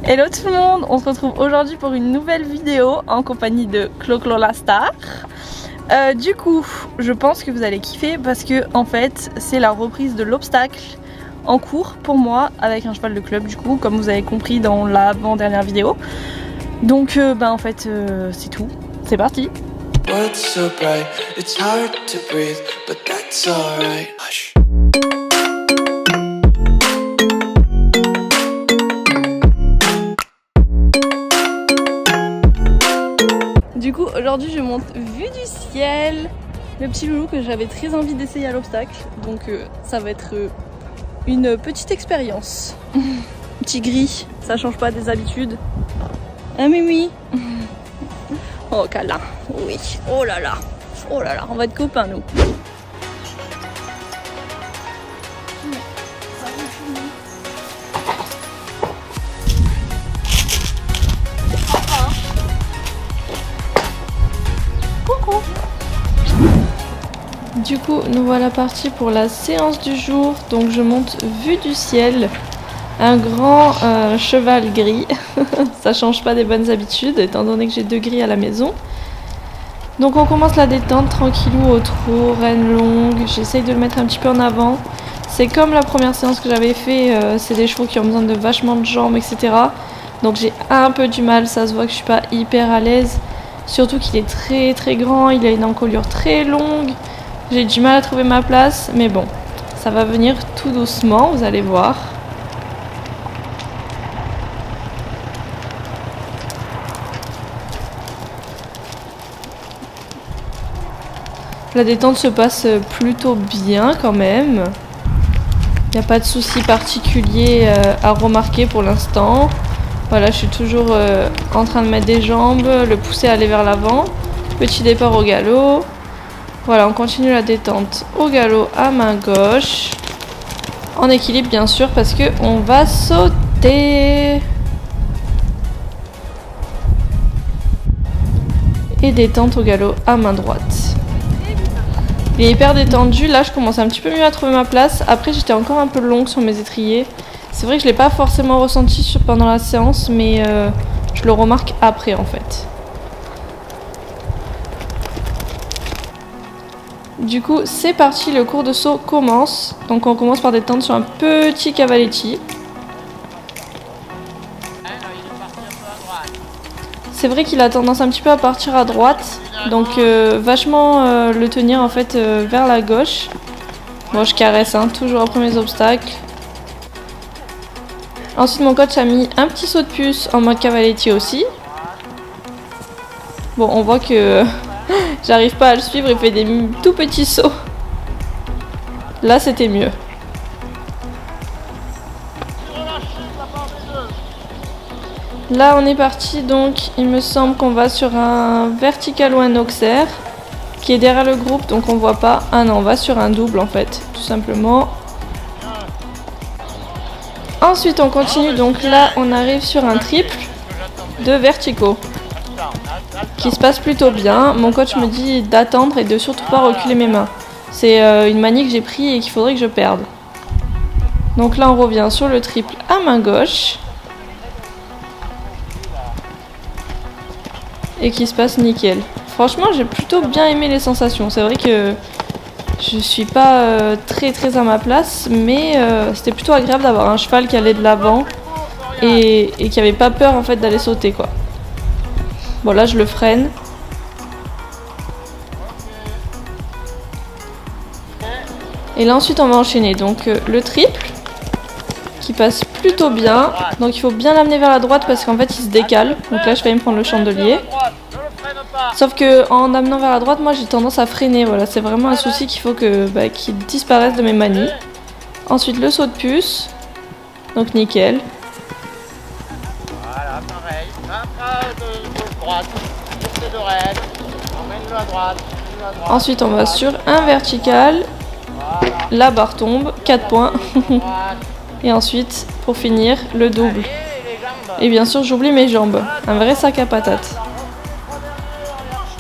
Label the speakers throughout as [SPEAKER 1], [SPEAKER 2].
[SPEAKER 1] Hello tout le monde, on se retrouve aujourd'hui pour une nouvelle vidéo en compagnie de Clo-Clo la star. Du coup, je pense que vous allez kiffer parce que en fait, c'est la reprise de l'obstacle en cours pour moi avec un cheval de club du coup, comme vous avez compris dans l'avant-dernière vidéo. Donc en fait, c'est tout, c'est parti. Du coup, aujourd'hui je monte vue du ciel, le petit loulou que j'avais très envie d'essayer à l'obstacle, donc ça va être une petite expérience. Petit gris, ça change pas des habitudes. Ah Mimi. Oh câlin, oui, oh là là, on va être copains nous. Du coup, nous voilà partis pour la séance du jour. Donc je monte vue du ciel, un grand cheval gris. Ça change pas des bonnes habitudes étant donné que j'ai 2 gris à la maison. Donc on commence la détente tranquillou au trot, reine longue. J'essaye de le mettre un petit peu en avant. C'est comme la première séance que j'avais fait, c'est des chevaux qui ont besoin de vachement de jambes, etc. Donc j'ai un peu du mal, ça se voit que je suis pas hyper à l'aise. Surtout qu'il est très très grand, il a une encolure très longue. J'ai du mal à trouver ma place, mais bon, ça va venir tout doucement, vous allez voir. La détente se passe plutôt bien quand même. Il n'y a pas de souci particulier à remarquer pour l'instant. Voilà, je suis toujours en train de mettre des jambes, le pousser à aller vers l'avant. Petit départ au galop. Voilà, on continue la détente au galop à main gauche. En équilibre bien sûr parce que on va sauter. Et détente au galop à main droite. Il est hyper détendu, là je commence un petit peu mieux à trouver ma place. Après j'étais encore un peu longue sur mes étriers. C'est vrai que je ne l'ai pas forcément ressenti pendant la séance, mais je le remarque après en fait. Du coup, c'est parti, le cours de saut commence. Donc on commence par détendre sur un petit cavaletti. C'est vrai qu'il a tendance un petit peu à partir à droite. Donc vachement le tenir en fait vers la gauche. Moi je caresse, hein, toujours après mes obstacles. Ensuite mon coach a mis un petit saut de puce en mode cavaletti aussi. Bon, on voit que j'arrive pas à le suivre, il fait des tout petits sauts. Là, c'était mieux. Là, on est parti, donc il me semble qu'on va sur un vertical ou un auxerre qui est derrière le groupe, donc on voit pas. Ah non, on va sur un double en fait, tout simplement. Ensuite, on continue, donc là, on arrive sur un triple de verticaux qui se passe plutôt bien. Mon coach me dit d'attendre et de surtout pas reculer mes mains. C'est une manie que j'ai pris et qu'il faudrait que je perde. Donc là on revient sur le triple à main gauche. Et qui se passe nickel. Franchement j'ai plutôt bien aimé les sensations. C'est vrai que je suis pas très à ma place, mais c'était plutôt agréable d'avoir un cheval qui allait de l'avant et qui avait pas peur en fait d'aller sauter quoi. Bon là je le freine. Et là ensuite on va enchaîner. Donc le triple qui passe plutôt bien. Donc il faut bien l'amener vers la droite parce qu'en fait il se décale. Donc là je vais me prendre le chandelier. Sauf que en amenant vers la droite moi j'ai tendance à freiner. Voilà, c'est vraiment un souci qu'il faut que qu'il disparaisse de mes manies. Ensuite le saut de puce. Donc nickel.
[SPEAKER 2] Voilà, pareil. Droite, de raide, emmène-le à droite,
[SPEAKER 1] ensuite on va sur un vertical, la barre tombe, 4 points. Et ensuite pour finir le double. Et bien sûr j'oublie mes jambes, un vrai sac à patates.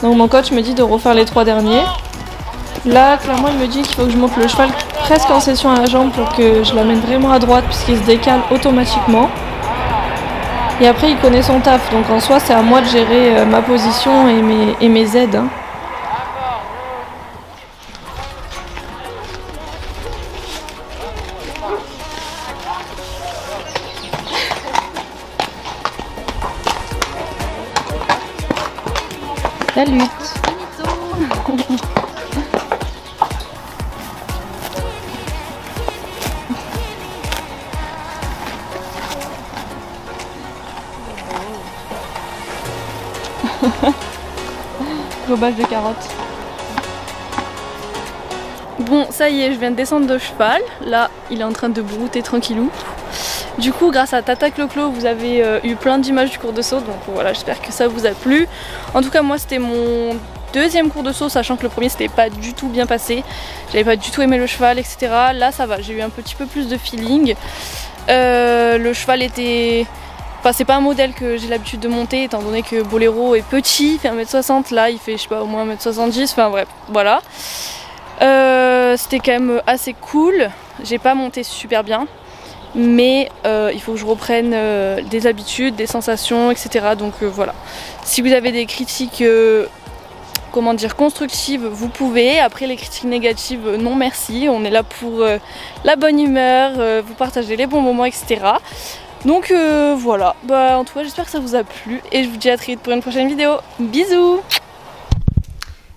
[SPEAKER 1] Donc mon coach me dit de refaire les 3 derniers. Là clairement il me dit qu'il faut que je monte le cheval presque en session à la jambe pour que je l'amène vraiment à droite puisqu'il se décale automatiquement. Et après il connaît son taf, donc en soi c'est à moi de gérer ma position et mes aides. Hein. La lutte. Globage de carottes. Bon, ça y est, je viens de descendre de cheval. Là, il est en train de brouter tranquillou. Du coup, grâce à Tata Clo-Clo, vous avez eu plein d'images du cours de saut. Donc voilà, j'espère que ça vous a plu. En tout cas, moi, c'était mon deuxième cours de saut, sachant que le premier, c'était pas du tout bien passé. J'avais pas du tout aimé le cheval, etc. Là, ça va, j'ai eu un petit peu plus de feeling. Le cheval était... Enfin, c'est pas un modèle que j'ai l'habitude de monter, étant donné que Boléro est petit, il fait 1m60, là il fait je sais pas au moins 1m70, enfin bref, voilà. C'était quand même assez cool, j'ai pas monté super bien, mais il faut que je reprenne des habitudes, des sensations, etc. Donc voilà. Si vous avez des critiques, comment dire, constructives, vous pouvez. Après les critiques négatives, non merci, on est là pour la bonne humeur, vous partagez les bons moments, etc. Donc voilà, bah, en tout cas j'espère que ça vous a plu et je vous dis à très vite pour une prochaine vidéo. Bisous.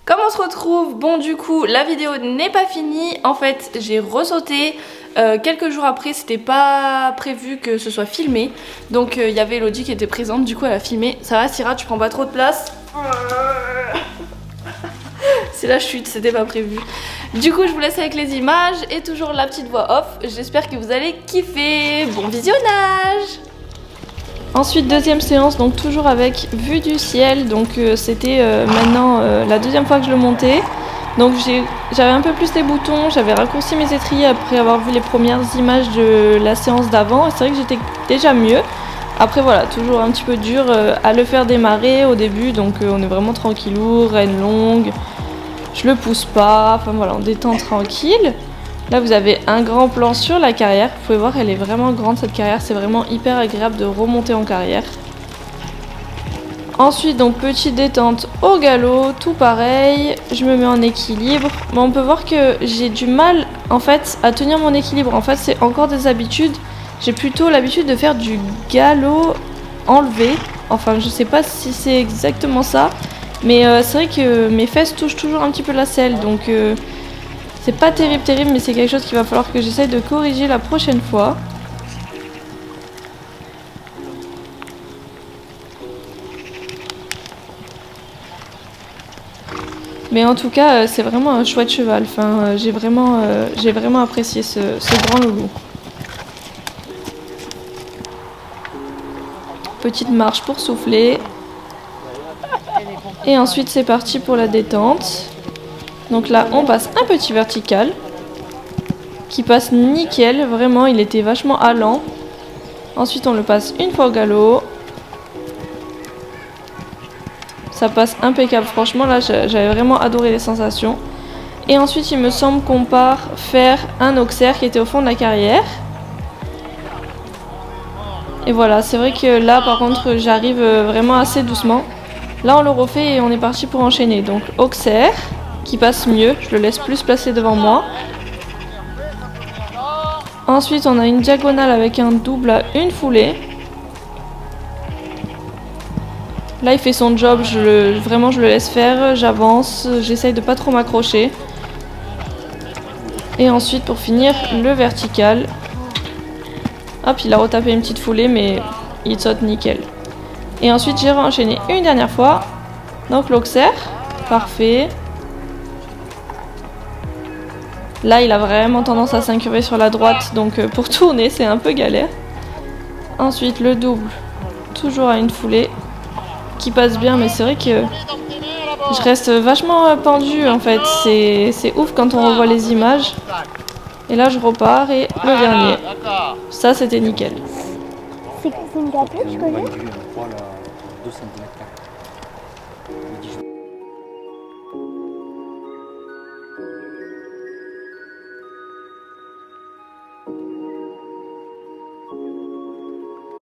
[SPEAKER 1] Comme on se retrouve, bon du coup la vidéo n'est pas finie. En fait j'ai ressauté quelques jours après, c'était pas prévu que ce soit filmé. Donc il y avait Elodie qui était présente, du coup elle a filmé. Ça va Syrah, tu prends pas trop de place? C'est la chute, c'était pas prévu. Du coup je vous laisse avec les images et toujours la petite voix off. J'espère que vous allez kiffer. Bon visionnage. Ensuite deuxième séance, donc toujours avec vue du ciel. Donc c'était maintenant la deuxième fois que je le montais. Donc j'avais un peu plus les boutons, j'avais raccourci mes étriers après avoir vu les premières images de la séance d'avant. Et c'est vrai que j'étais déjà mieux. Après voilà, toujours un petit peu dur à le faire démarrer au début. Donc on est vraiment tranquillou, reine longue. Je le pousse pas, enfin voilà, on détend tranquille. Là vous avez un grand plan sur la carrière, vous pouvez voir elle est vraiment grande cette carrière, c'est vraiment hyper agréable de remonter en carrière. Ensuite donc petite détente au galop, tout pareil, je me mets en équilibre. Mais on peut voir que j'ai du mal en fait à tenir mon équilibre, en fait c'est encore des habitudes. J'ai plutôt l'habitude de faire du galop enlevé, enfin je sais pas si c'est exactement ça. Mais c'est vrai que mes fesses touchent toujours un petit peu la selle, donc c'est pas terrible, mais c'est quelque chose qu'il va falloir que j'essaye de corriger la prochaine fois. Mais en tout cas, c'est vraiment un chouette cheval, enfin, j'ai vraiment apprécié ce grand loulou. Petite marche pour souffler. Et ensuite c'est parti pour la détente. Donc là on passe un petit vertical qui passe nickel, vraiment il était vachement allant. Ensuite on le passe une fois au galop. Ça passe impeccable, franchement là j'avais vraiment adoré les sensations. Et ensuite il me semble qu'on part faire un auxerre qui était au fond de la carrière. Et voilà, c'est vrai que là par contre j'arrive vraiment assez doucement. Là on le refait et on est parti pour enchaîner. Donc auxerre qui passe mieux, je le laisse plus placer devant moi. Ensuite on a une diagonale avec un double à une foulée. Là il fait son job, vraiment je le laisse faire, j'avance, j'essaye de pas trop m'accrocher. Et ensuite pour finir le vertical. Hop, il a retapé une petite foulée mais il saute nickel. Et ensuite j'ai enchaîné une dernière fois. Donc l'auxerre, parfait. Là il a vraiment tendance à s'incurver sur la droite, donc pour tourner c'est un peu galère. Ensuite le double, toujours à une foulée, qui passe bien, mais c'est vrai que je reste vachement pendue en fait. C'est ouf quand on revoit les images. Et là je repars et le dernier. Ça c'était nickel.
[SPEAKER 3] C'est une gâteau, tu connais?